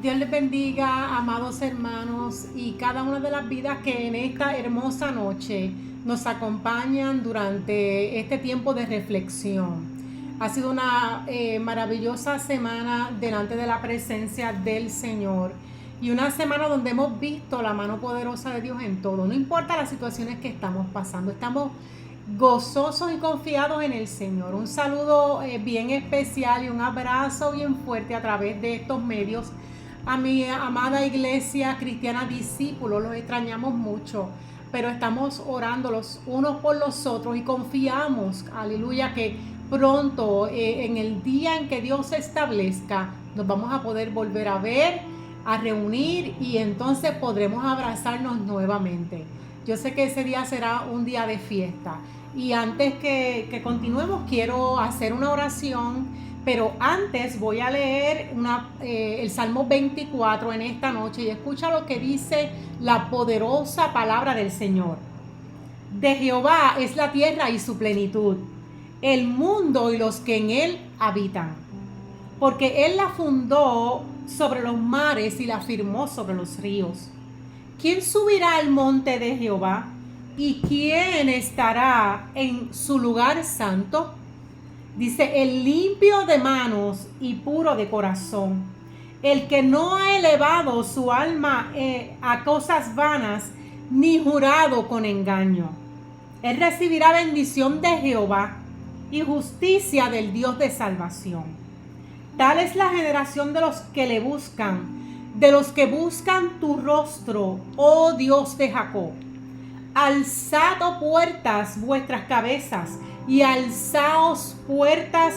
Dios les bendiga, amados hermanos, y cada una de las vidas que en esta hermosa noche nos acompañan durante este tiempo de reflexión. Ha sido una maravillosa semana delante de la presencia del Señor y una semana donde hemos visto la mano poderosa de Dios en todo. No importa las situaciones que estamos pasando, estamos gozosos y confiados en el Señor. Un saludo bien especial y un abrazo bien fuerte a través de estos medios a mi amada iglesia cristiana discípulos. Los extrañamos mucho, pero estamos orando los unos por los otros y confiamos, aleluya, que pronto en el día en que Dios se establezca nos vamos a poder volver a ver, a reunir, y entonces podremos abrazarnos nuevamente. Yo sé que ese día será un día de fiesta. Y antes que continuemos, quiero hacer una oración, pero antes voy a leer el Salmo 24 en esta noche, y escucha lo que dice la poderosa palabra del Señor. De Jehová es la tierra y su plenitud, el mundo y los que en él habitan. Porque él la fundó sobre los mares y la firmó sobre los ríos. ¿Quién subirá al monte de Jehová? ¿Y quién estará en su lugar santo? Dice, el limpio de manos y puro de corazón, el que no ha elevado su alma a cosas vanas, ni jurado con engaño. Él recibirá bendición de Jehová y justicia del Dios de salvación. Tal es la generación de los que le buscan, de los que buscan tu rostro, oh Dios de Jacob. Alzad, oh puertas, vuestras cabezas, y alzaos puertas,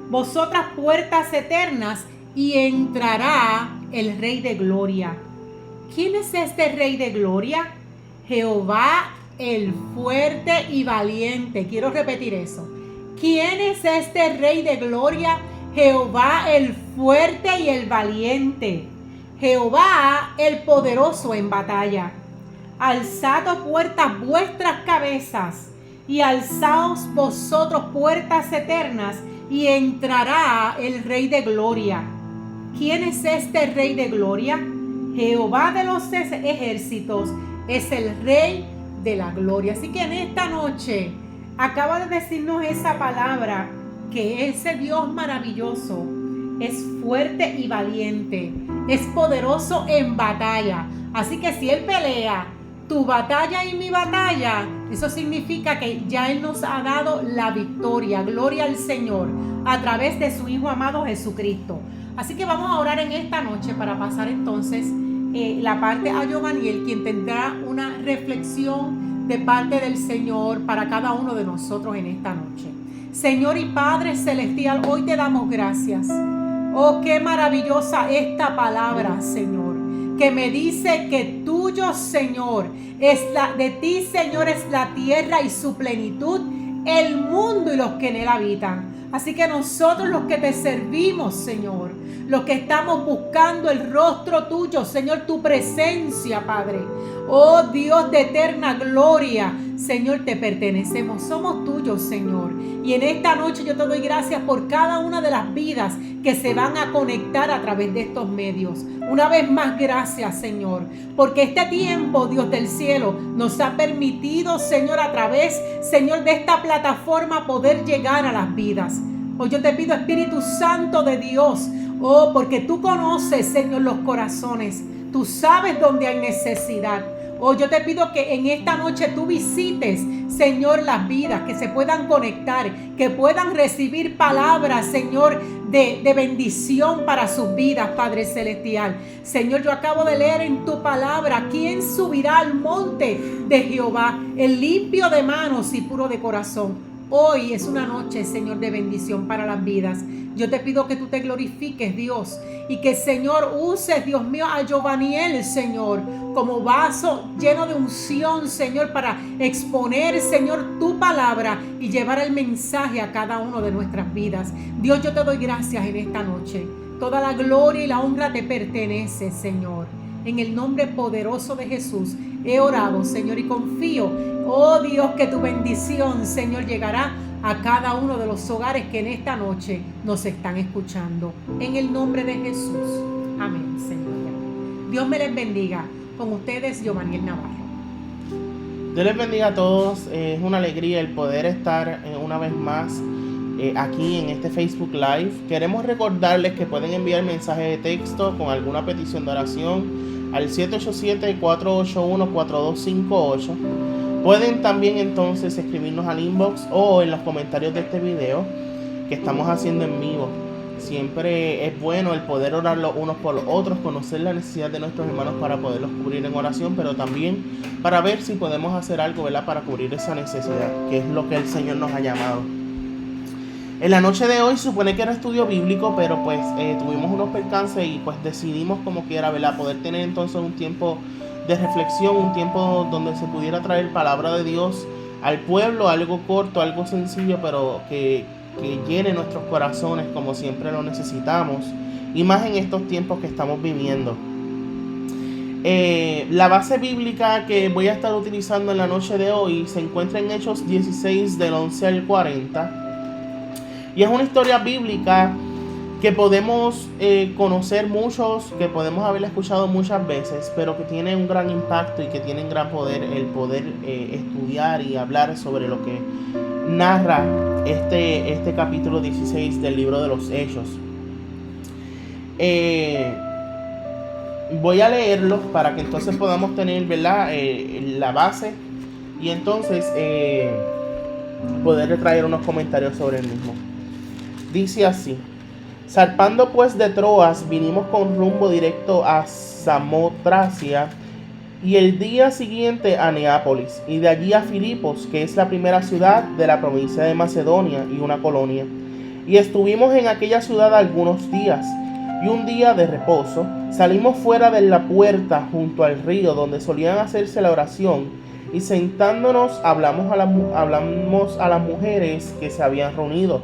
vosotras puertas eternas, y entrará el Rey de Gloria. ¿Quién es este Rey de Gloria? Jehová el fuerte y valiente. Quiero repetir eso. ¿Quién es este Rey de Gloria? Jehová el fuerte y el valiente. Jehová el poderoso en batalla. Alzad, oh puertas, vuestras cabezas, y alzaos vosotros puertas eternas, y entrará el Rey de Gloria. ¿Quién es este Rey de Gloria? Jehová de los ejércitos es el Rey de la Gloria. Así que en esta noche acaba de decirnos esa palabra, que ese Dios maravilloso es fuerte y valiente, es poderoso en batalla. Así que si Él pelea tu batalla y mi batalla, eso significa que ya Él nos ha dado la victoria. Gloria al Señor a través de su Hijo amado Jesucristo. Así que vamos a orar en esta noche para pasar entonces la parte a Giovanniel, quien tendrá una reflexión de parte del Señor para cada uno de nosotros en esta noche. Señor y Padre Celestial, hoy te damos gracias. Oh, qué maravillosa esta palabra, Señor, que me dice que tuyo, Señor, de ti, Señor, es la tierra y su plenitud, el mundo y los que en él habitan. Así que nosotros, los que te servimos, Señor, los que estamos buscando el rostro tuyo, Señor, tu presencia, Padre, oh Dios de eterna gloria, Señor, te pertenecemos, somos tuyos, Señor. Y en esta noche yo te doy gracias por cada una de las vidas que se van a conectar a través de estos medios. Una vez más, gracias, Señor, porque este tiempo, Dios del cielo, nos ha permitido, Señor, a través, Señor, de esta plataforma poder llegar a las vidas. Hoy yo te pido, Espíritu Santo de Dios, oh, porque tú conoces, Señor, los corazones. Tú sabes dónde hay necesidad. Oh, yo te pido que en esta noche tú visites, Señor, las vidas, que se puedan conectar, que puedan recibir palabras, Señor, de bendición para sus vidas, Padre Celestial. Señor, yo acabo de leer en tu palabra, ¿quién subirá al monte de Jehová? El limpio de manos y puro de corazón. Hoy es una noche, Señor, de bendición para las vidas. Yo te pido que tú te glorifiques, Dios, y que, Señor, uses, Dios mío, a Giovanniel, Señor, como vaso lleno de unción, Señor, para exponer, Señor, tu palabra y llevar el mensaje a cada uno de nuestras vidas. Dios, yo te doy gracias en esta noche. Toda la gloria y la honra te pertenece, Señor. En el nombre poderoso de Jesús he orado, Señor, y confío, oh Dios, que tu bendición, Señor, llegará a cada uno de los hogares que en esta noche nos están escuchando. En el nombre de Jesús. Amén, Señor. Dios me les bendiga. Con ustedes, Giovaniel Navarro. Dios les bendiga a todos. Es una alegría el poder estar una vez más aquí en este Facebook Live. Queremos recordarles que pueden enviar mensajes de texto con alguna petición de oración al 787-481-4258. Pueden también entonces escribirnos al inbox o en los comentarios de este video que estamos haciendo en vivo. Siempre es bueno el poder orar los unos por los otros, conocer la necesidad de nuestros hermanos para poderlos cubrir en oración, pero también para ver si podemos hacer algo, ¿verdad?, para cubrir esa necesidad, que es lo que el Señor nos ha llamado. En la noche de hoy supone que era estudio bíblico, pero pues tuvimos unos percances y pues decidimos como quiera, ¿verdad?, poder tener entonces un tiempo de reflexión, un tiempo donde se pudiera traer palabra de Dios al pueblo, algo corto, algo sencillo, pero que llene nuestros corazones como siempre lo necesitamos, y más en estos tiempos que estamos viviendo. La base bíblica que voy a estar utilizando en la noche de hoy se encuentra en Hechos 16 del 11 al 40, y es una historia bíblica que podemos conocer muchos, que podemos haber escuchado muchas veces, pero que tiene un gran impacto y que tiene un gran poder el poder estudiar y hablar sobre lo que narra este capítulo 16 del libro de los Hechos. Voy a leerlo para que entonces podamos tener, ¿verdad?, la base y entonces poder traer unos comentarios sobre el mismo. Dice así: zarpando pues de Troas, vinimos con rumbo directo a Samotracia y el día siguiente a Neápolis, y de allí a Filipos, que es la primera ciudad de la provincia de Macedonia y una colonia. Y estuvimos en aquella ciudad algunos días, y un día de reposo salimos fuera de la puerta junto al río donde solían hacerse la oración, y sentándonos hablamos a las mujeres que se habían reunido.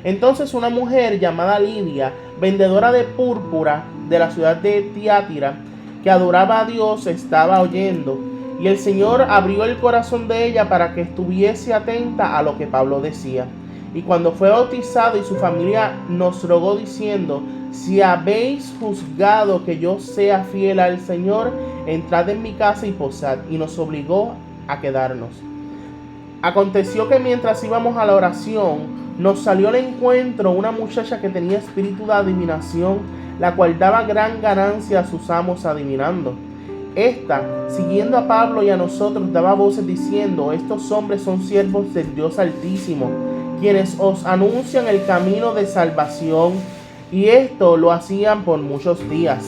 Entonces una mujer llamada Lidia, vendedora de púrpura de la ciudad de Tiatira, que adoraba a Dios, estaba oyendo, y el Señor abrió el corazón de ella para que estuviese atenta a lo que Pablo decía. Y cuando fue bautizado y su familia nos rogó diciendo: si habéis juzgado que yo sea fiel al Señor, entrad en mi casa y posad. Y nos obligó a quedarnos. Aconteció que mientras íbamos a la oración, nos salió al encuentro una muchacha que tenía espíritu de adivinación, la cual daba gran ganancia a sus amos adivinando. Esta, siguiendo a Pablo y a nosotros, daba voces diciendo: estos hombres son siervos del Dios Altísimo, quienes os anuncian el camino de salvación. Y esto lo hacían por muchos días.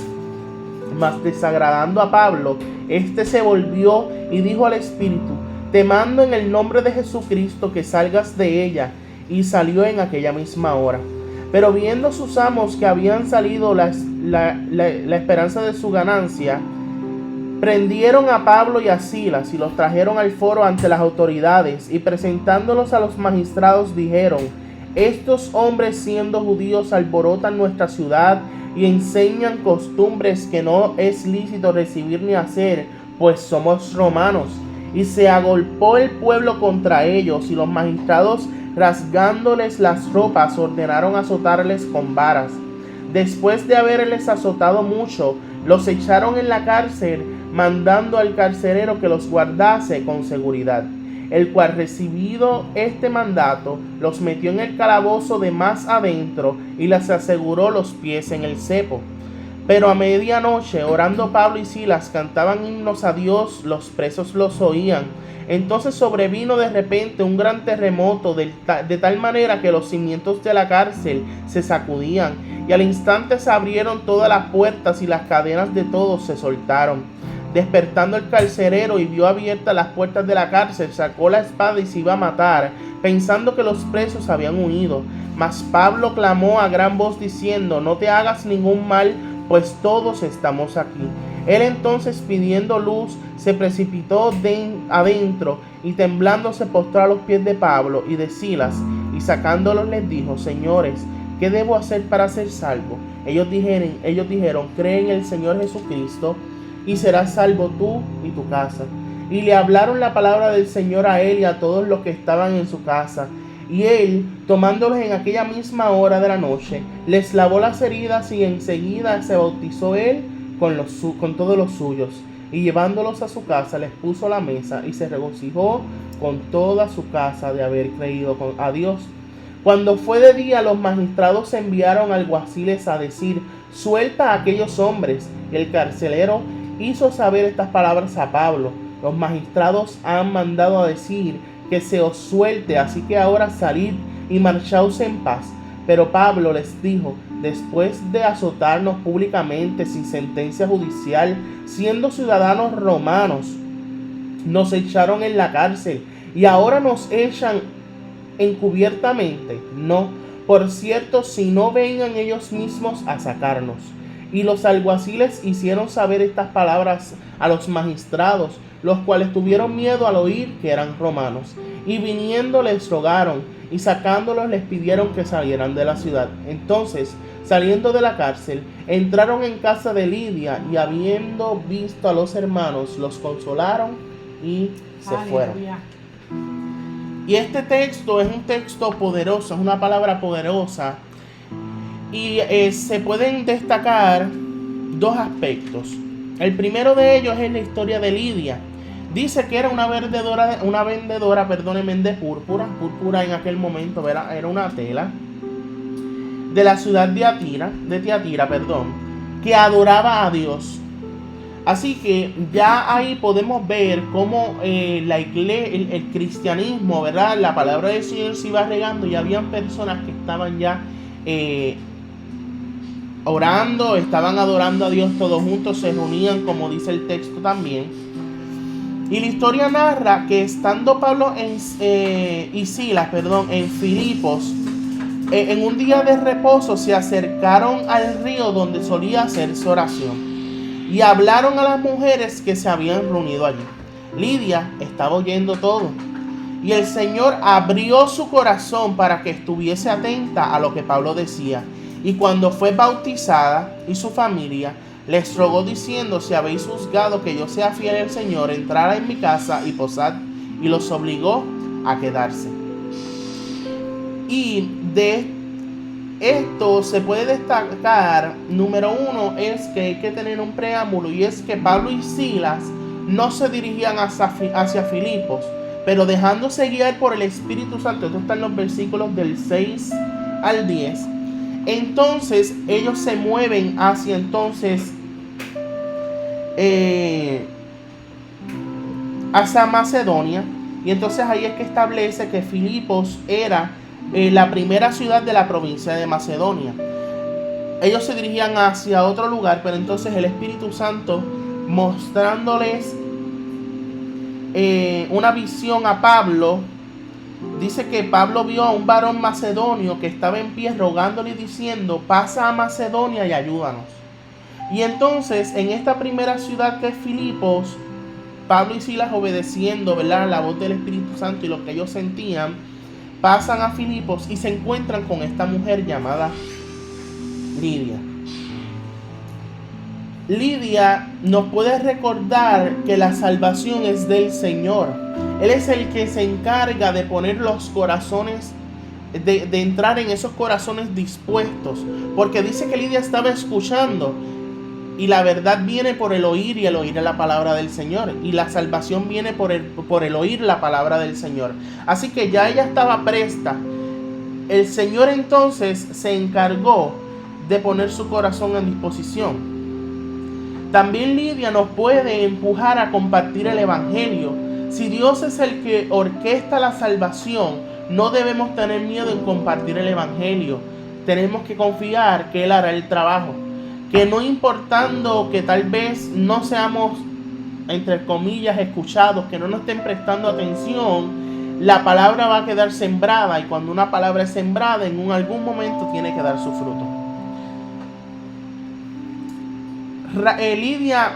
Mas desagradando a Pablo, este se volvió y dijo al espíritu: te mando en el nombre de Jesucristo que salgas de ella. Y salió en aquella misma hora. Pero viendo sus amos que habían salido la esperanza de su ganancia, prendieron a Pablo y a Silas y los trajeron al foro ante las autoridades, y presentándolos a los magistrados dijeron: estos hombres, siendo judíos, alborotan nuestra ciudad y enseñan costumbres que no es lícito recibir ni hacer, pues somos romanos. Y se agolpó el pueblo contra ellos, y los magistrados, rasgándoles las ropas, ordenaron azotarles con varas. Después de haberles azotado mucho, los echaron en la cárcel, mandando al carcelero que los guardase con seguridad, el cual, recibido este mandato, los metió en el calabozo de más adentro y les aseguró los pies en el cepo. Pero a medianoche, orando Pablo y Silas, cantaban himnos a Dios, los presos los oían. Entonces sobrevino de repente un gran terremoto, de tal manera que los cimientos de la cárcel se sacudían, y al instante se abrieron todas las puertas y las cadenas de todos se soltaron. Despertando el carcelero y vio abiertas las puertas de la cárcel, sacó la espada y se iba a matar, pensando que los presos habían huido. Mas Pablo clamó a gran voz diciendo: no te hagas ningún mal, pues todos estamos aquí. Él entonces, pidiendo luz, se precipitó adentro y temblando se postró a los pies de Pablo y de Silas, y sacándolos les dijo: señores, ¿qué debo hacer para ser salvo? Ellos dijeron: cree en el Señor Jesucristo y serás salvo tú y tu casa. Y le hablaron la palabra del Señor a él y a todos los que estaban en su casa. Y él, tomándolos en aquella misma hora de la noche, les lavó las heridas y enseguida se bautizó él con todos los suyos. Y llevándolos a su casa, les puso la mesa y se regocijó con toda su casa de haber creído a Dios. Cuando fue de día, los magistrados enviaron alguaciles a decir: suelta a aquellos hombres. Y el carcelero hizo saber estas palabras a Pablo: los magistrados han mandado a decir que se os suelte, así que ahora salid y marchaos en paz. Pero Pablo les dijo: después de azotarnos públicamente sin sentencia judicial, siendo ciudadanos romanos, nos echaron en la cárcel y ahora nos echan encubiertamente. No, por cierto, si no vengan ellos mismos a sacarnos. Y los alguaciles hicieron saber estas palabras a los magistrados, los cuales tuvieron miedo al oír que eran romanos. Y viniendo les rogaron, y sacándolos les pidieron que salieran de la ciudad. Entonces, saliendo de la cárcel, entraron en casa de Lidia, y habiendo visto a los hermanos, los consolaron y se fueron. Y este texto es un texto poderoso, es una palabra poderosa. Y se pueden destacar dos aspectos. El primero de ellos es la historia de Lidia. Dice que era una vendedora, de púrpura. Púrpura en aquel momento era una tela. De la ciudad de Tiatira, que adoraba a Dios. Así que ya ahí podemos ver cómo la iglesia, el cristianismo, ¿verdad? La palabra del Señor se iba regando y habían personas que estaban ya orando, estaban adorando a Dios todos juntos, se reunían, como dice el texto también. Y la historia narra que estando Pablo y Silas, en Filipos, en un día de reposo se acercaron al río donde solía hacerse oración y hablaron a las mujeres que se habían reunido allí. Lidia estaba oyendo todo y el Señor abrió su corazón para que estuviese atenta a lo que Pablo decía. Y cuando fue bautizada y su familia, les rogó diciendo: si habéis juzgado que yo sea fiel al Señor, entrad en mi casa y posad. Y los obligó a quedarse. Y de esto se puede destacar, número uno, es que hay que tener un preámbulo, y es que Pablo y Silas no se dirigían hacia Filipos, pero dejándose guiar por el Espíritu Santo. Esto está en los versículos del 6 al 10. Entonces ellos se mueven hacia hacia Macedonia, y entonces ahí es que establece que Filipos era la primera ciudad de la provincia de Macedonia. Ellos se dirigían hacia otro lugar, pero entonces el Espíritu Santo, mostrándoles una visión a Pablo, dice que Pablo vio a un varón macedonio que estaba en pie rogándole y diciendo: pasa a Macedonia y ayúdanos. Y entonces en esta primera ciudad que es Filipos, Pablo y Silas, obedeciendo, ¿verdad?, la voz del Espíritu Santo y lo que ellos sentían, pasan a Filipos y se encuentran con esta mujer llamada Lidia. Lidia nos puede recordar que la salvación es del Señor. Él es el que se encarga de poner los corazones, de entrar en esos corazones dispuestos, porque dice que Lidia estaba escuchando, y la verdad viene por el oír, y el oír es la palabra del Señor, y la salvación viene por el oír la palabra del Señor. Así que ya ella estaba presta. El Señor entonces se encargó de poner su corazón en disposición. También Lidia nos puede empujar a compartir el Evangelio. Si Dios es el que orquesta la salvación, no debemos tener miedo en compartir el Evangelio. Tenemos que confiar que Él hará el trabajo. Que no importando que tal vez no seamos, entre comillas, escuchados, que no nos estén prestando atención, la palabra va a quedar sembrada, y cuando una palabra es sembrada, en algún momento tiene que dar su fruto. Lidia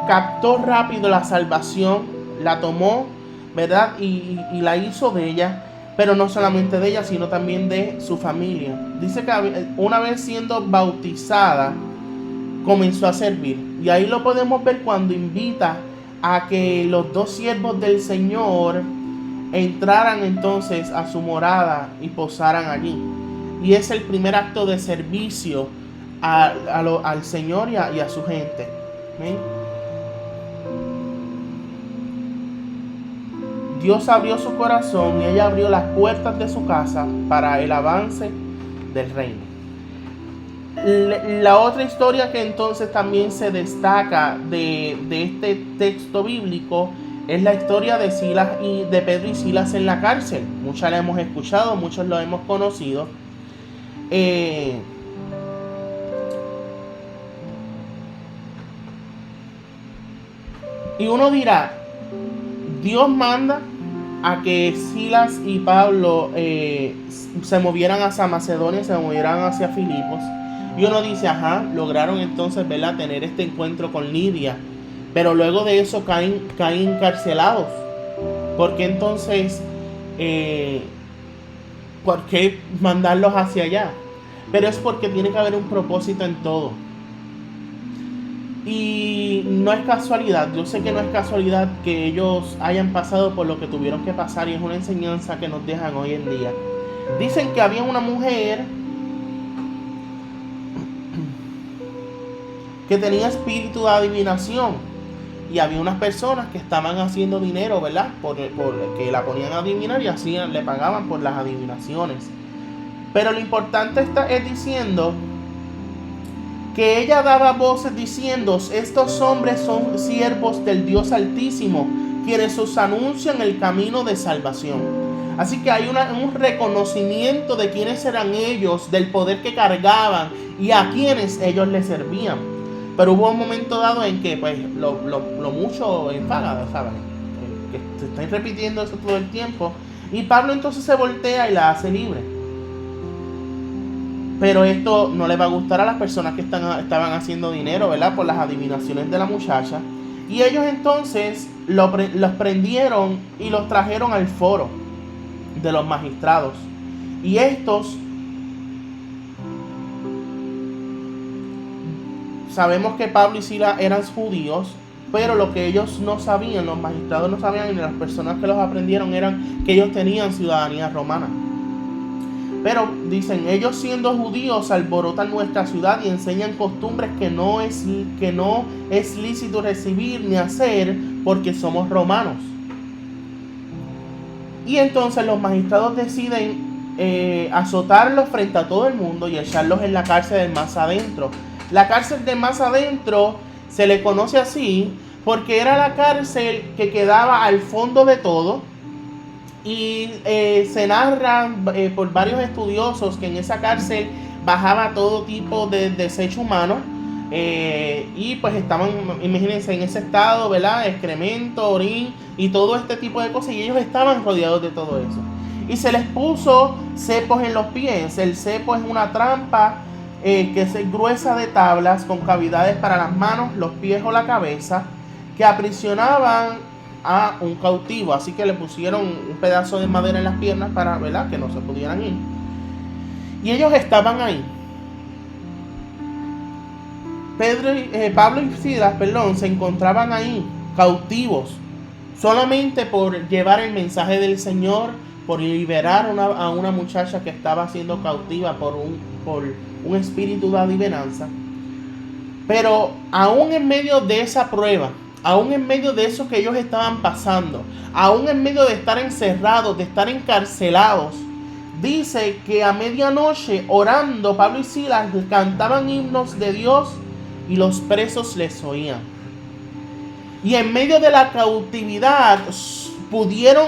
captó rápido la salvación, la tomó, ¿verdad? Y la hizo de ella, pero no solamente de ella, sino también de su familia. Dice que una vez siendo bautizada, comenzó a servir. Y ahí lo podemos ver cuando invita a que los dos siervos del Señor entraran entonces a su morada y posaran allí. Y es el primer acto de servicio al Señor y a su gente. ¿Ven? Dios abrió su corazón y ella abrió las puertas de su casa para el avance del reino. La otra historia que entonces también se destaca de este texto bíblico es la historia de Pedro y Silas en la cárcel. Muchas la hemos escuchado, muchos lo hemos conocido. Y uno dirá, Dios manda a que Silas y Pablo se movieran hacia Macedonia, se movieran hacia Filipos. Y uno dice, lograron entonces, ¿verdad?, tener este encuentro con Lidia. Pero luego de eso caen encarcelados. ¿Por qué entonces, por qué mandarlos hacia allá? Pero es porque tiene que haber un propósito en todo. Y no es casualidad, yo sé que no es casualidad que ellos hayan pasado por lo que tuvieron que pasar, y es una enseñanza que nos dejan hoy en día. Dicen que había una mujer que tenía espíritu de adivinación, y había unas personas que estaban haciendo dinero, ¿verdad?, por que la ponían a adivinar, y así le pagaban por las adivinaciones. Pero lo importante es diciendo que ella daba voces diciendo, estos hombres son siervos del Dios Altísimo, quienes os anuncian el camino de salvación. Así que hay un reconocimiento de quiénes eran ellos, del poder que cargaban y a quienes ellos les servían. Pero hubo un momento dado en que pues lo mucho enfada, ¿sabes? Que se están repitiendo eso todo el tiempo. Y Pablo entonces se voltea y la hace libre. Pero esto no le va a gustar a las personas que estaban haciendo dinero, ¿verdad?, por las adivinaciones de la muchacha. Y ellos entonces los prendieron y los trajeron al foro de los magistrados. Y estos, sabemos que Pablo y Silas eran judíos, pero lo que ellos no sabían, los magistrados no sabían, y las personas que los aprendieron, eran que ellos tenían ciudadanía romana. Pero dicen, ellos siendo judíos alborotan nuestra ciudad y enseñan costumbres que no es lícito recibir ni hacer, porque somos romanos. Y entonces los magistrados deciden azotarlos frente a todo el mundo y echarlos en la cárcel del más adentro. La cárcel del más adentro se le conoce así porque era la cárcel que quedaba al fondo de todo. Y se narra por varios estudiosos que en esa cárcel bajaba todo tipo de desecho humano, y pues estaban, imagínense, en ese estado, ¿verdad?, excremento, orín y todo este tipo de cosas, y ellos estaban rodeados de todo eso. Y se les puso cepos en los pies. El cepo es una trampa que es gruesa de tablas con cavidades para las manos, los pies o la cabeza, que aprisionaban a un cautivo. Así que le pusieron un pedazo de madera en las piernas para, ¿verdad?, que no se pudieran ir. Y ellos estaban ahí. Pablo y Silas, se encontraban ahí cautivos, solamente por llevar el mensaje del Señor, por liberar a una muchacha que estaba siendo cautiva por un espíritu de adivinanza. Pero aún en medio de esa prueba, aún en medio de eso que ellos estaban pasando, aún en medio de estar encerrados, de estar encarcelados, dice que a medianoche, orando, Pablo y Silas cantaban himnos de Dios y los presos les oían. Y en medio de la cautividad pudieron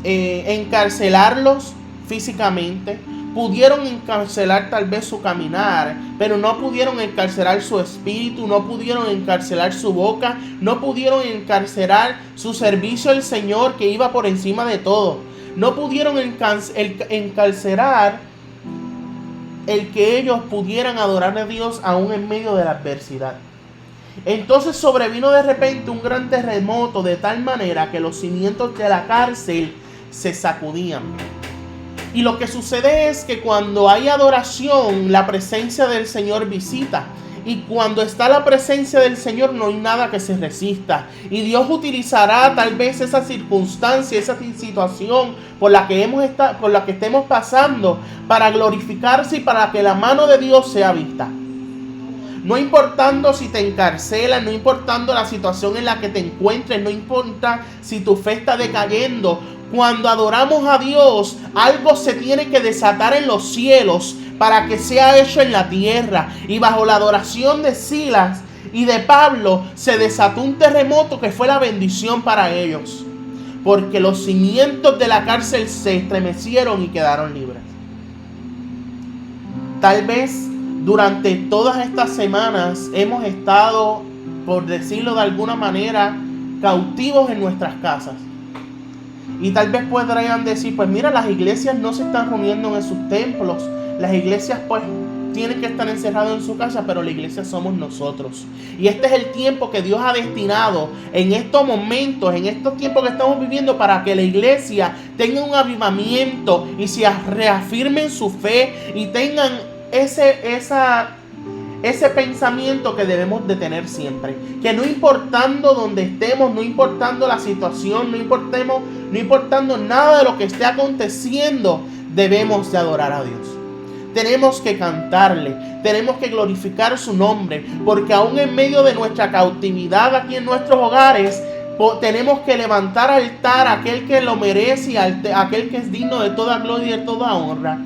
encarcelarlos físicamente, pudieron encarcelar tal vez su caminar, pero no pudieron encarcelar su espíritu, no pudieron encarcelar su boca, no pudieron encarcelar su servicio al Señor, que iba por encima de todo. No pudieron encarcelar el que ellos pudieran adorar a Dios aún en medio de la adversidad. Entonces sobrevino de repente un gran terremoto, de tal manera que los cimientos de la cárcel se sacudían. Y lo que sucede es que cuando hay adoración, la presencia del Señor visita. Y cuando está la presencia del Señor no hay nada que se resista. Y Dios utilizará tal vez esa circunstancia, esa situación por la que estemos pasando para glorificarse y para que la mano de Dios sea vista. No importando si te encarcelan, no importando la situación en la que te encuentres, no importa si tu fe está decayendo. Cuando adoramos a Dios, algo se tiene que desatar en los cielos para que sea hecho en la tierra. Y bajo la adoración de Silas y de Pablo se desató un terremoto que fue la bendición para ellos, porque los cimientos de la cárcel se estremecieron y quedaron libres. Tal vez durante todas estas semanas hemos estado, por decirlo de alguna manera, cautivos en nuestras casas. Y tal vez podrían decir, pues mira, las iglesias no se están reuniendo en sus templos. Las iglesias pues tienen que estar encerradas en su casa, pero la iglesia somos nosotros. Y este es el tiempo que Dios ha destinado en estos momentos, en estos tiempos que estamos viviendo, para que la iglesia tenga un avivamiento y se reafirmen su fe y tengan ese pensamiento que debemos de tener siempre, que no importando donde estemos, no importando la situación, no importando nada de lo que esté aconteciendo, debemos de adorar a Dios. Tenemos que cantarle, tenemos que glorificar su nombre, porque aún en medio de nuestra cautividad aquí en nuestros hogares, tenemos que levantar altar a aquel que lo merece y a aquel que es digno de toda gloria y de toda honra,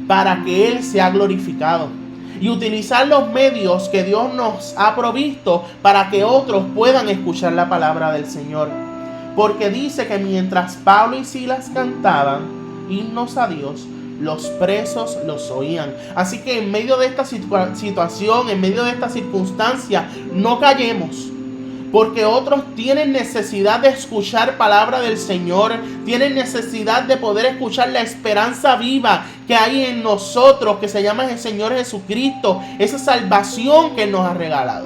para que Él sea glorificado. Y utilizar los medios que Dios nos ha provisto para que otros puedan escuchar la palabra del Señor. Porque dice que mientras Pablo y Silas cantaban himnos a Dios, los presos los oían. Así que en medio de esta situación, en medio de esta circunstancia, no callemos. Porque otros tienen necesidad de escuchar palabra del Señor, tienen necesidad de poder escuchar la esperanza viva que hay en nosotros, que se llama el Señor Jesucristo, esa salvación que Él nos ha regalado.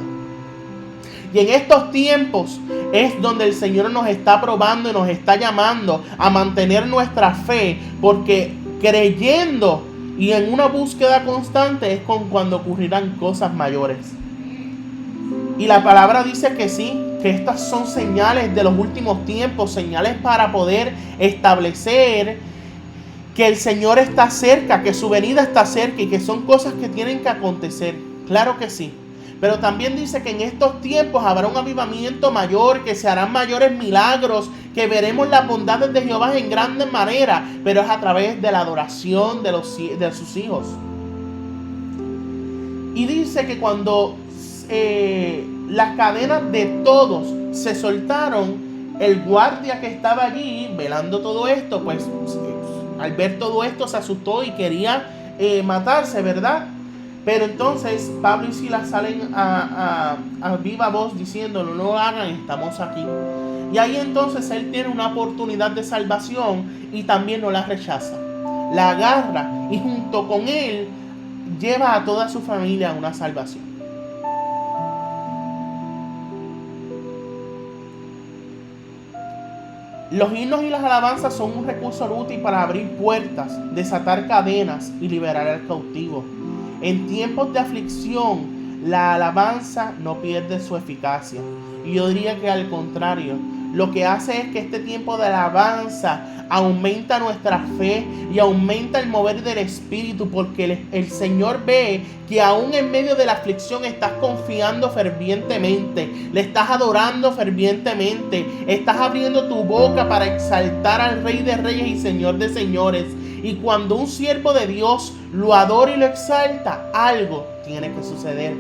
Y en estos tiempos es donde el Señor nos está probando y nos está llamando a mantener nuestra fe, porque creyendo y en una búsqueda constante es cuando ocurrirán cosas mayores. Y la palabra dice que sí, que estas son señales de los últimos tiempos, señales para poder establecer que el Señor está cerca, que su venida está cerca y que son cosas que tienen que acontecer. Claro que sí. Pero también dice que en estos tiempos habrá un avivamiento mayor, que se harán mayores milagros, que veremos las bondades de Jehová en grandes maneras, pero es a través de la adoración de sus hijos. Y dice que cuando las cadenas de todos se soltaron, el guardia que estaba allí velando todo esto, pues al ver todo esto se asustó y quería matarse, ¿verdad? Pero entonces Pablo y Silas salen a viva voz diciendo, no lo hagan, estamos aquí. Y ahí entonces él tiene una oportunidad de salvación y también no la rechaza. La agarra y junto con él lleva a toda su familia a una salvación. Los himnos y las alabanzas son un recurso útil para abrir puertas, desatar cadenas y liberar al cautivo. En tiempos de aflicción, la alabanza no pierde su eficacia. Y yo diría que al contrario, lo que hace es que este tiempo de alabanza aumenta nuestra fe y aumenta el mover del Espíritu, porque el Señor ve que aún en medio de la aflicción estás confiando fervientemente, le estás adorando fervientemente, estás abriendo tu boca para exaltar al Rey de Reyes y Señor de Señores. Y cuando un siervo de Dios lo adora y lo exalta, algo tiene que suceder.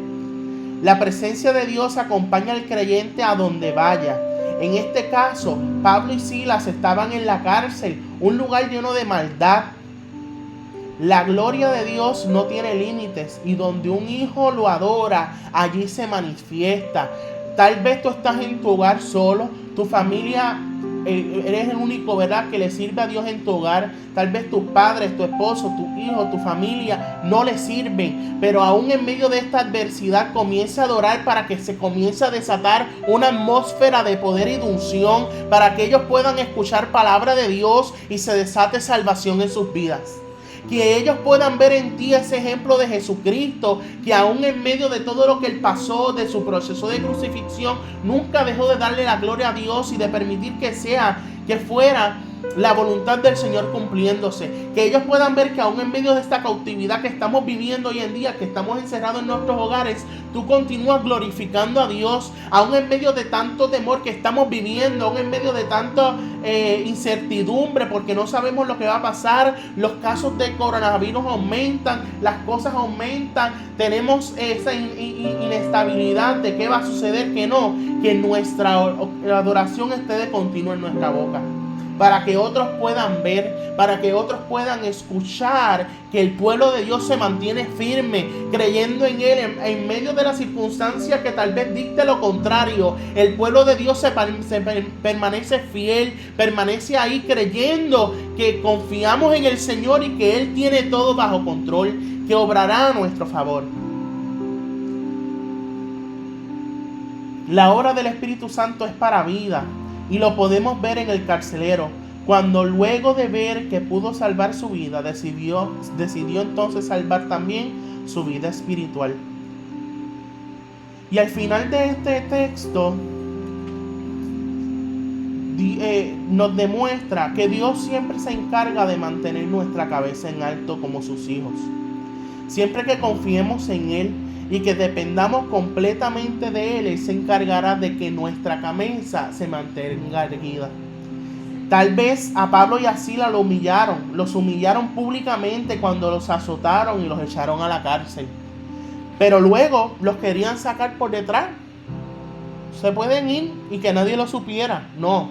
La presencia de Dios acompaña al creyente a donde vaya. En este caso, Pablo y Silas estaban en la cárcel, un lugar lleno de maldad. La gloria de Dios no tiene límites y donde un hijo lo adora, allí se manifiesta. Tal vez tú estás en tu hogar solo, tu familia, eres el único, ¿verdad?, que le sirve a Dios en tu hogar. Tal vez tus padres, tu esposo, tu hijo, tu familia no le sirven, pero aún en medio de esta adversidad comienza a adorar para que se comience a desatar una atmósfera de poder y de unción, para que ellos puedan escuchar palabra de Dios y se desate salvación en sus vidas. que ellos puedan ver en ti ese ejemplo de Jesucristo, que aún en medio de todo lo que Él pasó, de su proceso de crucifixión, nunca dejó de darle la gloria a Dios y de permitir que fuera la voluntad del Señor cumpliéndose. Que ellos puedan ver que aún en medio de esta cautividad que estamos viviendo hoy en día, que estamos encerrados en nuestros hogares, tú continúas glorificando a Dios, aún en medio de tanto temor que estamos viviendo, aún en medio de tanta incertidumbre, porque no sabemos lo que va a pasar. Los casos de coronavirus aumentan, las cosas aumentan, tenemos esa inestabilidad de qué va a suceder, que nuestra adoración esté de continuo en nuestra boca, para que otros puedan ver, para que otros puedan escuchar que el pueblo de Dios se mantiene firme, creyendo en Él en medio de las circunstancias que tal vez dicte lo contrario. El pueblo de Dios se permanece fiel, permanece ahí creyendo que confiamos en el Señor y que Él tiene todo bajo control, que obrará a nuestro favor. La obra del Espíritu Santo es para vida. Y lo podemos ver en el carcelero, cuando luego de ver que pudo salvar su vida, decidió entonces salvar también su vida espiritual. Y al final de este texto nos demuestra que Dios siempre se encarga de mantener nuestra cabeza en alto como sus hijos. Siempre que confiemos en Él y que dependamos completamente de Él, Él se encargará de que nuestra cabeza se mantenga erguida. Tal vez a Pablo y a Silas los humillaron públicamente cuando los azotaron y los echaron a la cárcel. Pero luego los querían sacar por detrás. Se pueden ir y que nadie lo supiera. No.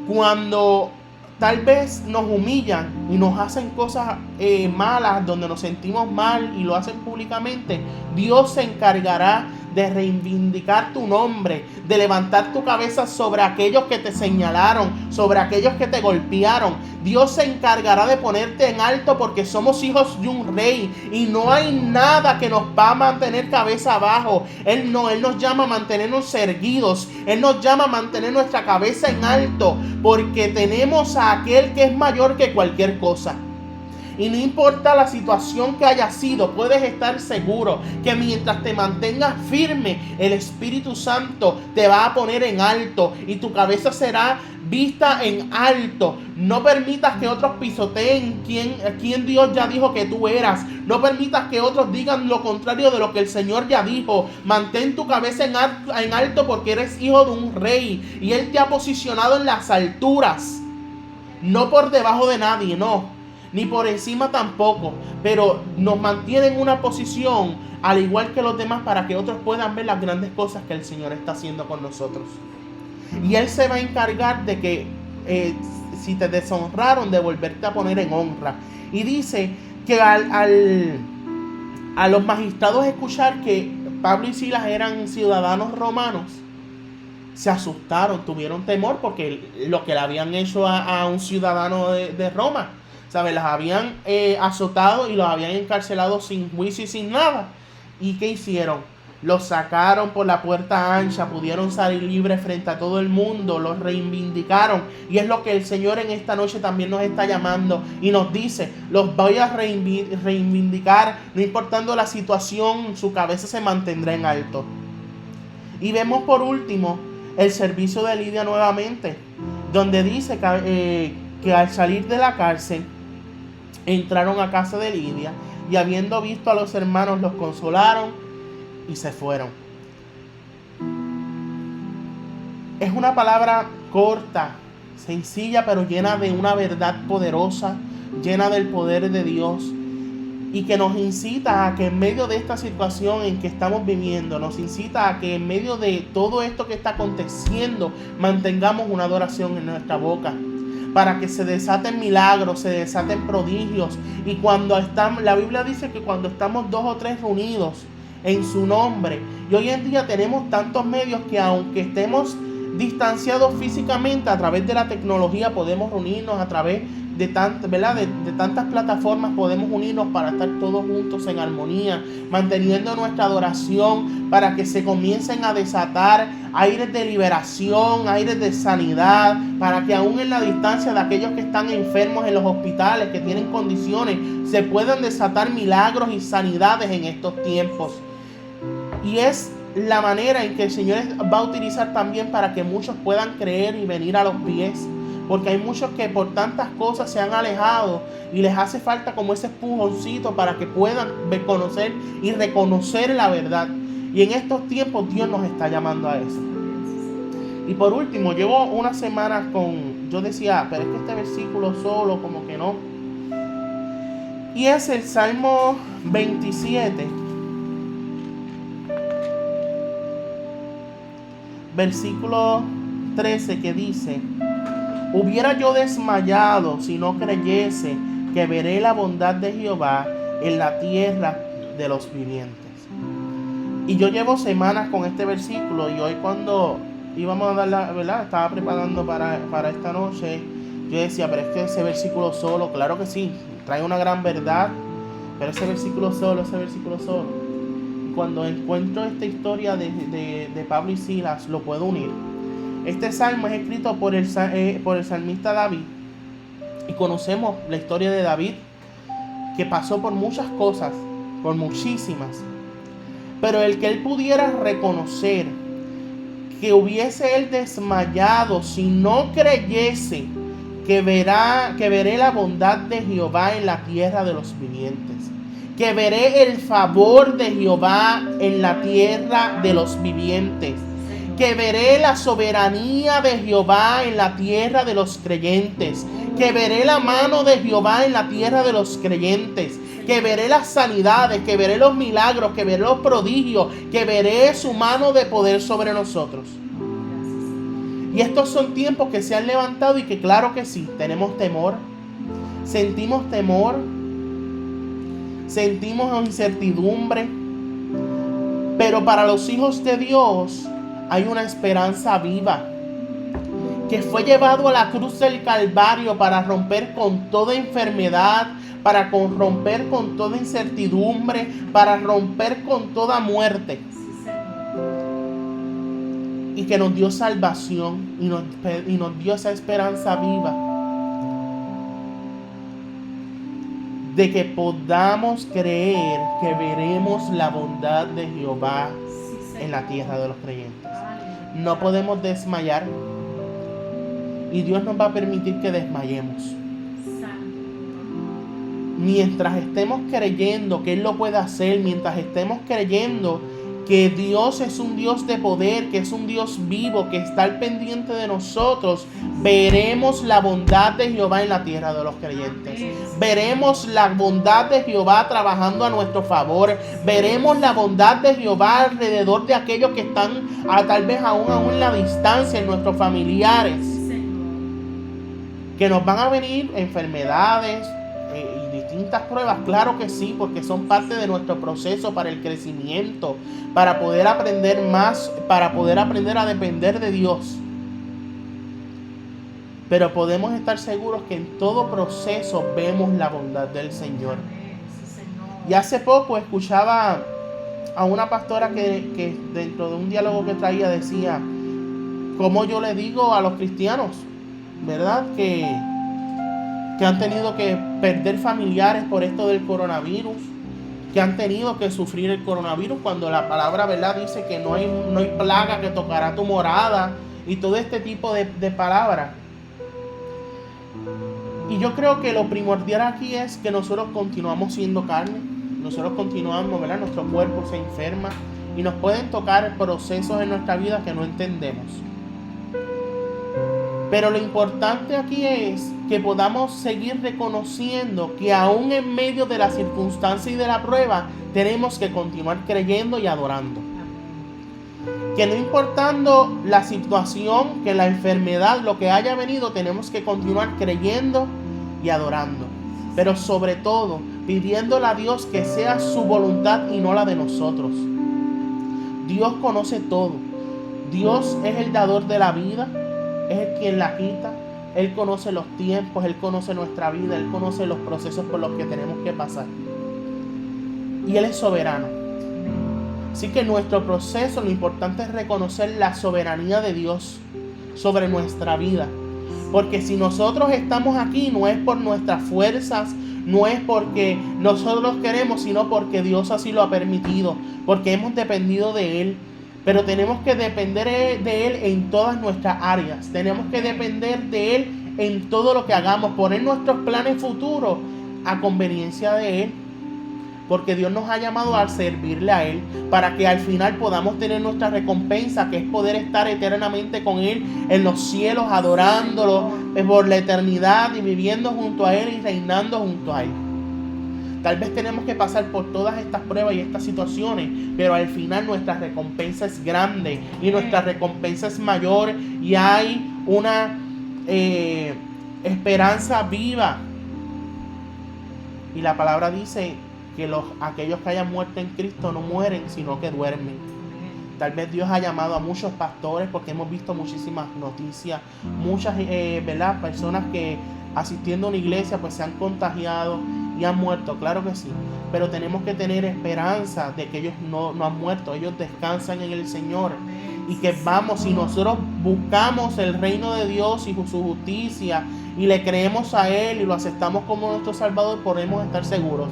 Cuando tal vez nos humillan y nos hacen cosas malas, donde nos sentimos mal y lo hacen públicamente, Dios se encargará de reivindicar tu nombre, de levantar tu cabeza sobre aquellos que te señalaron, sobre aquellos que te golpearon. Dios se encargará de ponerte en alto, porque somos hijos de un rey y no hay nada que nos va a mantener cabeza abajo. Él nos llama a mantenernos erguidos, Él nos llama a mantener nuestra cabeza en alto, porque tenemos a aquel que es mayor que cualquier cosa. Y no importa la situación que haya sido, puedes estar seguro que mientras te mantengas firme, el Espíritu Santo te va a poner en alto y tu cabeza será vista en alto. No permitas que otros pisoteen quien Dios ya dijo que tú eras. No permitas que otros digan lo contrario de lo que el Señor ya dijo. Mantén tu cabeza en alto, porque eres hijo de un rey y Él te ha posicionado en las alturas. No por debajo de nadie, no. Ni por encima tampoco, pero nos mantiene en una posición al igual que los demás, para que otros puedan ver las grandes cosas que el Señor está haciendo con nosotros. Y Él se va a encargar de que si te deshonraron, de volverte a poner en honra. Y dice que a los magistrados escuchar que Pablo y Silas eran ciudadanos romanos, se asustaron, tuvieron temor, porque lo que le habían hecho a un ciudadano de Roma, ¿sabes? Las habían azotado y los habían encarcelado sin juicio y sin nada. ¿Y qué hicieron? Los sacaron por la puerta ancha, pudieron salir libres frente a todo el mundo, los reivindicaron. Y es lo que el Señor en esta noche también nos está llamando y nos dice: los voy a reivindicar, no importando la situación, su cabeza se mantendrá en alto. Y vemos por último el servicio de Lidia nuevamente, donde dice que al salir de la cárcel entraron a casa de Lidia y, habiendo visto a los hermanos, los consolaron y se fueron. Es una palabra corta, sencilla, pero llena de una verdad poderosa, llena del poder de Dios, y que nos incita a que en medio de esta situación en que estamos viviendo, nos incita a que en medio de todo esto que está aconteciendo, mantengamos una adoración en nuestra boca, para que se desaten milagros, se desaten prodigios. Y cuando estamos, la Biblia dice que cuando estamos 2 o 3 reunidos en su nombre, y hoy en día tenemos tantos medios que, aunque estemos distanciados físicamente, a través de la tecnología podemos reunirnos a través ¿verdad? De tantas plataformas podemos unirnos para estar todos juntos en armonía, manteniendo nuestra adoración para que se comiencen a desatar aires de liberación, aires de sanidad, para que aún en la distancia de aquellos que están enfermos en los hospitales, que tienen condiciones, se puedan desatar milagros y sanidades en estos tiempos. Y es la manera en que el Señor va a utilizar también para que muchos puedan creer y venir a los pies. Porque hay muchos que por tantas cosas se han alejado y les hace falta como ese empujoncito para que puedan conocer y reconocer la verdad. Y en estos tiempos Dios nos está llamando a eso. Y por último, llevo unas semanas yo decía, pero es que este versículo solo como que no. Y es el Salmo 27, versículo 13, que dice: hubiera yo desmayado si no creyese que veré la bondad de Jehová en la tierra de los vivientes. Y yo llevo semanas con este versículo, y hoy cuando íbamos a dar la verdad, estaba preparando para esta noche, yo decía, pero es que ese versículo solo, claro que sí, trae una gran verdad, pero ese versículo solo. Y cuando encuentro esta historia de Pablo y Silas, lo puedo unir. Este salmo es escrito por el salmista David, y conocemos la historia de David, que pasó por muchas cosas, por muchísimas, pero el que él pudiera reconocer que hubiese él desmayado si no creyese que veré la bondad de Jehová en la tierra de los vivientes, que veré el favor de Jehová en la tierra de los vivientes, que veré la soberanía de Jehová en la tierra de los creyentes, que veré la mano de Jehová en la tierra de los creyentes, que veré las sanidades, que veré los milagros, que veré los prodigios, que veré su mano de poder sobre nosotros. Y estos son tiempos que se han levantado y que claro que sí, tenemos temor, sentimos incertidumbre, pero para los hijos de Dios hay una esperanza viva, que fue llevado a la cruz del Calvario para romper con toda enfermedad, para romper con toda incertidumbre, para romper con toda muerte. Y que nos dio salvación y nos dio esa esperanza viva de que podamos creer que veremos la bondad de Jehová en la tierra de los creyentes. No podemos desmayar, y Dios nos va a permitir que desmayemos. Mientras estemos creyendo que Él lo puede hacer, mientras estemos creyendo que Dios es un Dios de poder, que es un Dios vivo, que está al pendiente de nosotros, veremos la bondad de Jehová en la tierra de los creyentes. Veremos la bondad de Jehová trabajando a nuestro favor. Veremos la bondad de Jehová alrededor de aquellos que están tal vez aún en la distancia, en nuestros familiares. Que nos van a venir enfermedades y distintas pruebas, claro que sí, porque son parte de nuestro proceso para el crecimiento, para poder aprender más, para poder aprender a depender de Dios. Pero podemos estar seguros que en todo proceso vemos la bondad del Señor. Y hace poco escuchaba a una pastora que dentro de un diálogo que traía decía, como yo le digo a los cristianos, ¿verdad? Que han tenido que perder familiares por esto del coronavirus, que han tenido que sufrir el coronavirus, cuando la palabra, ¿verdad?, dice que no hay plaga que tocará tu morada, y todo este tipo de palabras. Y yo creo que lo primordial aquí es que nosotros continuamos siendo carne, nosotros continuamos, ¿verdad?, nuestro cuerpo se enferma y nos pueden tocar procesos en nuestra vida que no entendemos. Pero lo importante aquí es que podamos seguir reconociendo que aún en medio de la circunstancia y de la prueba, tenemos que continuar creyendo y adorando. Que no importando la situación, que la enfermedad, lo que haya venido, tenemos que continuar creyendo y adorando. Pero sobre todo, pidiéndole a Dios que sea su voluntad y no la de nosotros. Dios conoce todo. Dios es el dador de la vida. Es el quien la quita. Él conoce los tiempos, Él conoce nuestra vida, Él conoce los procesos por los que tenemos que pasar. Y Él es soberano. Así que nuestro proceso, lo importante es reconocer la soberanía de Dios sobre nuestra vida. Porque si nosotros estamos aquí, no es por nuestras fuerzas, no es porque nosotros queremos, sino porque Dios así lo ha permitido, porque hemos dependido de Él. Pero tenemos que depender de Él en todas nuestras áreas. Tenemos que depender de Él en todo lo que hagamos, poner nuestros planes futuros a conveniencia de Él. Porque Dios nos ha llamado a servirle a Él, para que al final podamos tener nuestra recompensa, que es poder estar eternamente con Él en los cielos, adorándolo por la eternidad y viviendo junto a Él y reinando junto a Él. Tal vez tenemos que pasar por todas estas pruebas y estas situaciones, pero al final nuestra recompensa es grande y nuestra recompensa es mayor, y hay una esperanza viva. Y la palabra dice que aquellos que hayan muerto en Cristo no mueren, sino que duermen. Tal vez Dios ha llamado a muchos pastores, porque hemos visto muchísimas noticias, muchas personas que asistiendo a una iglesia pues se han contagiado y han muerto, claro que sí, pero tenemos que tener esperanza de que ellos no han muerto, ellos descansan en el Señor. Y que si nosotros buscamos el reino de Dios y su justicia y le creemos a Él y lo aceptamos como nuestro Salvador, podemos estar seguros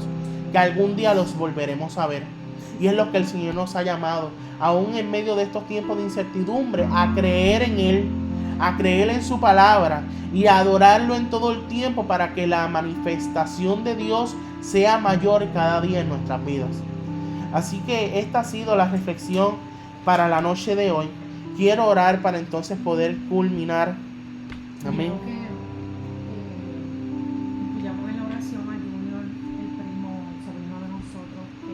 que algún día los volveremos a ver. Y es lo que el Señor nos ha llamado, aún en medio de estos tiempos de incertidumbre, a creer en Él, a creer en su palabra y a adorarlo en todo el tiempo, para que la manifestación de Dios sea mayor cada día en nuestras vidas. Así que esta ha sido la reflexión para la noche de hoy. Quiero orar para entonces poder culminar. Amén. Incluyamos en la oración a Junior, el primo, el sobrino de nosotros, que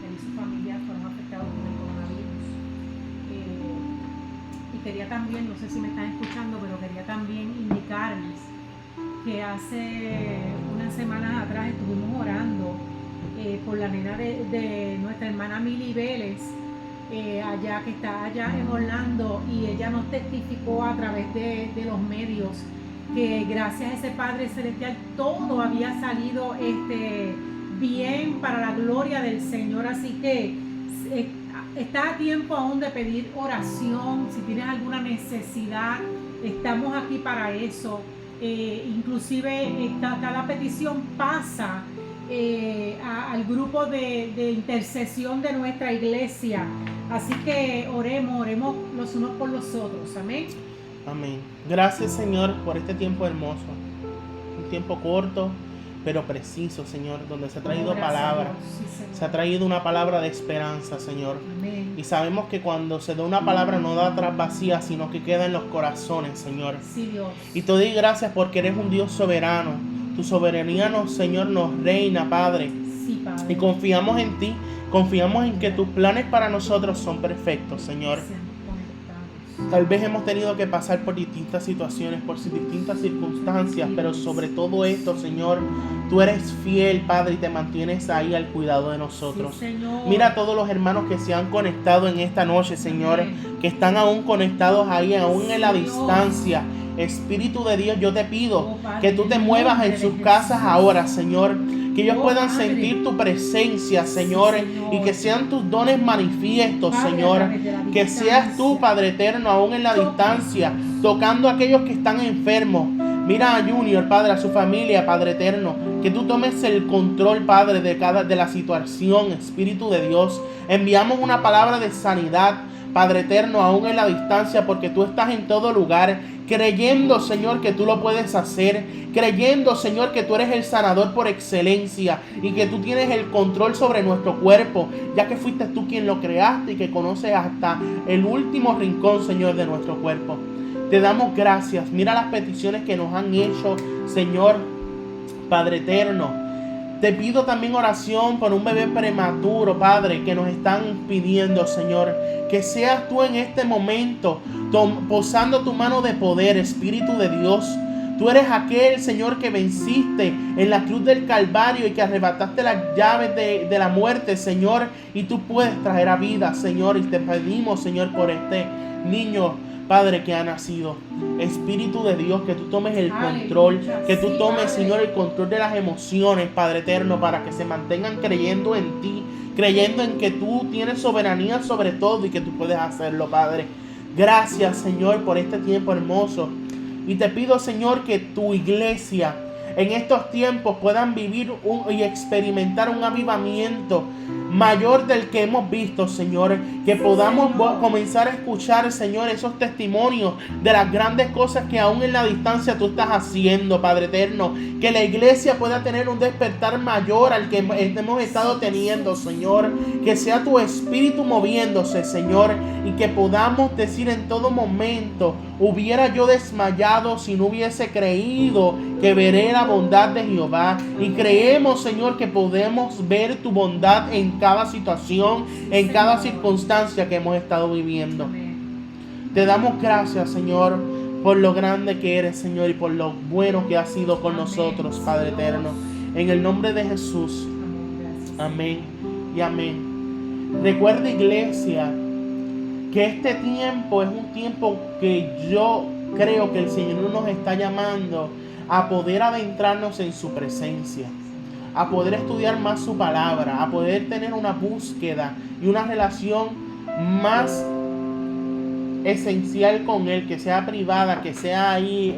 él y su familia fueron afectados por el coronavirus. Y quería también, no sé si me están escuchando, pero quería también indicarles que hace unas semanas atrás estuvimos orando por la nena de nuestra hermana Mili Vélez, allá, que está allá en Orlando, y ella nos testificó a través de los medios que gracias a ese Padre Celestial todo había salido bien, para la gloria del Señor. Así que está a tiempo aún de pedir oración. Si tienes alguna necesidad, estamos aquí para eso. Inclusive cada petición pasa al grupo de intercesión de nuestra iglesia. Así que oremos los unos por los otros. Amén. Amén. Gracias, Señor, por este tiempo hermoso. Un tiempo corto, pero preciso, Señor, donde se ha traído palabra. Sí, se ha traído una palabra de esperanza, Señor. Amén. Y sabemos que cuando se da una palabra no da atrás vacía, sino que queda en los corazones, Señor. Sí, Dios. Y te doy gracias porque eres un Dios soberano. Tu soberanía, Señor, nos reina, Padre. Sí, Padre. Y confiamos en ti. Confiamos en que tus planes para nosotros son perfectos, Señor. Tal vez hemos tenido que pasar por distintas situaciones, por distintas circunstancias, pero sobre todo esto, Señor, tú eres fiel, Padre, y te mantienes ahí al cuidado de nosotros. Sí, mira a todos los hermanos que se han conectado en esta noche, Señor, que están aún conectados ahí, aún en la distancia. Espíritu de Dios, yo te pido que tú te muevas en sus casas ahora, Señor. Que ellos puedan sentir tu presencia, Señor, y que sean tus dones manifiestos, Señor. Que seas tú, Padre eterno, aún en la distancia, tocando a aquellos que están enfermos. Mira a Junior, Padre, a su familia, Padre eterno. Que tú tomes el control, Padre, de la situación, Espíritu de Dios. Enviamos una palabra de sanidad, Padre eterno, aún en la distancia, porque tú estás en todo lugar, creyendo, Señor, que tú lo puedes hacer, creyendo, Señor, que tú eres el sanador por excelencia y que tú tienes el control sobre nuestro cuerpo, ya que fuiste tú quien lo creaste y que conoces hasta el último rincón, Señor, de nuestro cuerpo. Te damos gracias. Mira las peticiones que nos han hecho, Señor, Padre eterno. Te pido también oración por un bebé prematuro, Padre, que nos están pidiendo, Señor. Que seas tú en este momento posando tu mano de poder, Espíritu de Dios. Tú eres aquel, Señor, que venciste en la cruz del Calvario y que arrebataste las llaves de la muerte, Señor. Y tú puedes traer a vida, Señor. Y te pedimos, Señor, por este niño, Padre, que ha nacido. Espíritu de Dios, que tú tomes el control, que tú tomes, Señor, el control de las emociones, Padre eterno, para que se mantengan creyendo en ti, creyendo en que tú tienes soberanía sobre todo y que tú puedes hacerlo, Padre. Gracias, Señor, por este tiempo hermoso. Y te pido, Señor, que tu iglesia en estos tiempos puedan vivir y experimentar un avivamiento mayor del que hemos visto, Señor. Que podamos comenzar a escuchar, Señor, esos testimonios de las grandes cosas que aún en la distancia tú estás haciendo, Padre eterno. Que la iglesia pueda tener un despertar mayor al que hemos estado teniendo, Señor. Que sea tu espíritu moviéndose, Señor. Y que podamos decir en todo momento: hubiera yo desmayado si no hubiese creído que veré la bondad de Jehová. Y creemos, Señor, que podemos ver tu bondad en cada situación, en cada circunstancia que hemos estado viviendo. Te damos gracias, Señor, por lo grande que eres, Señor, y por lo bueno que has sido con nosotros, Padre eterno. En el nombre de Jesús. Amén y amén. Recuerda, iglesia, que este tiempo es un tiempo que yo creo que el Señor nos está llamando a poder adentrarnos en su presencia, a poder estudiar más su palabra, a poder tener una búsqueda y una relación más esencial con Él, que sea privada, que sea ahí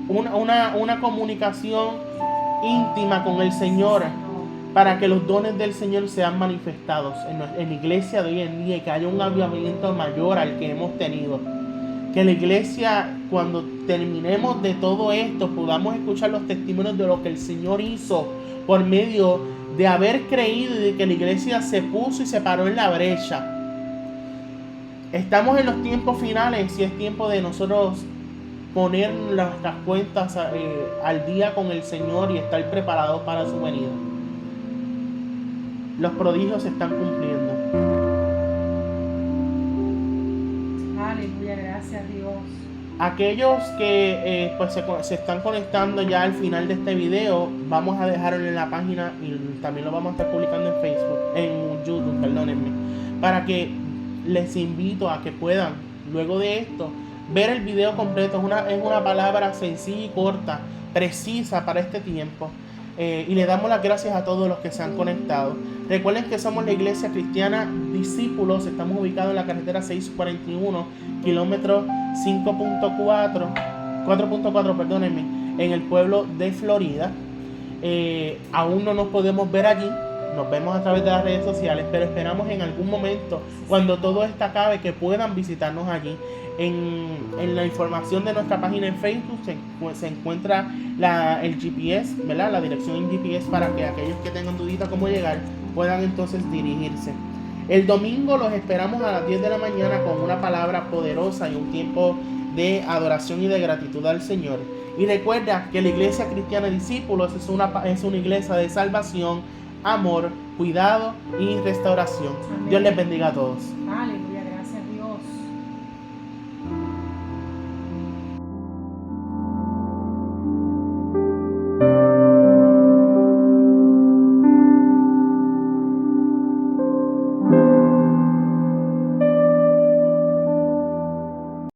una comunicación íntima con el Señor, para que los dones del Señor sean manifestados en la iglesia de hoy en día y que haya un avivamiento mayor al que hemos tenido. Que la iglesia, cuando terminemos de todo esto, podamos escuchar los testimonios de lo que el Señor hizo por medio de haber creído y de que la iglesia se puso y se paró en la brecha. Estamos en los tiempos finales y es tiempo de nosotros poner nuestras cuentas al día con el Señor y estar preparados para su venida. Los prodigios se están cumpliendo. Aleluya, gracias Dios. Aquellos que se están conectando ya al final de este video, vamos a dejarlo en la página y también lo vamos a estar publicando en Facebook, en YouTube, perdónenme, para que les invito a que puedan, luego de esto, ver el video completo. Es una palabra sencilla y corta, precisa para este tiempo. Y le damos las gracias a todos los que se han conectado. Recuerden que somos la Iglesia Cristiana Discípulos. Estamos ubicados en la carretera 641, kilómetro 4.4, perdónenme, en el pueblo de Florida. Aún no nos podemos ver allí. Nos vemos a través de las redes sociales, pero esperamos en algún momento, cuando todo esto acabe, que puedan visitarnos allí. En la información de nuestra página en Facebook se encuentra el GPS, ¿verdad? La dirección en GPS, para que aquellos que tengan dudita cómo llegar puedan entonces dirigirse. El domingo los esperamos a las 10 de la mañana con una palabra poderosa y un tiempo de adoración y de gratitud al Señor. Y recuerda que la Iglesia Cristiana Discípulos es una iglesia de salvación, amor, cuidado y restauración. Amén. Dios les bendiga a todos. Aleluya.